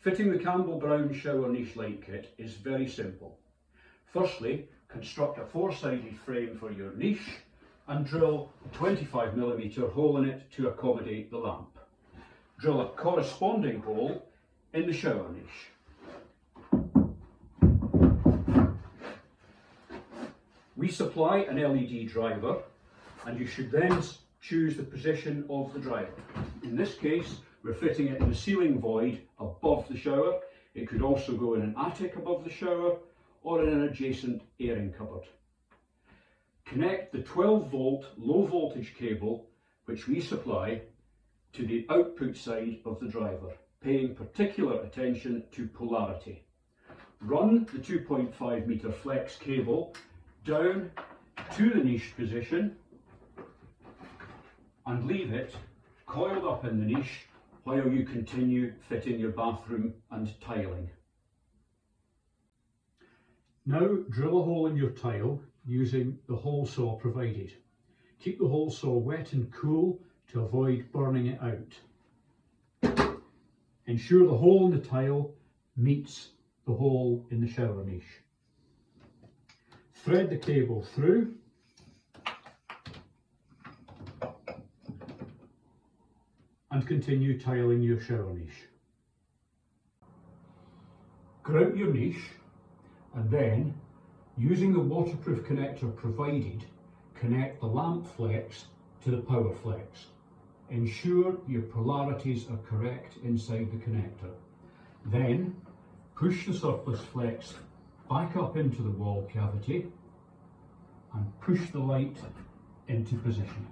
Fitting the Campbell Brown shower niche light kit is very simple. Firstly, construct a 4-sided frame for your niche and drill a 25mm hole in it to accommodate the lamp. Drill a corresponding hole in the shower niche. We supply an LED driver, and you should then choose the position of the driver. In this case, we're fitting it in the ceiling void above the shower. It could also go in an attic above the shower or in an adjacent airing cupboard. Connect the 12-volt low voltage cable, which we supply, to the output side of the driver, paying particular attention to polarity. Run the 2.5 meter flex cable down to the niche position and leave it coiled up in the niche while you continue fitting your bathroom and tiling. Now drill a hole in your tile using the hole saw provided. Keep the hole saw wet and cool to avoid burning it out. Ensure the hole in the tile meets the hole in the shower niche. Thread the cable through and continue tiling your shower niche. Grout your niche and then, using the waterproof connector provided, connect the lamp flex to the power flex. Ensure your polarities are correct inside the connector. Then push the surplus flex back up into the wall cavity and push the light into position.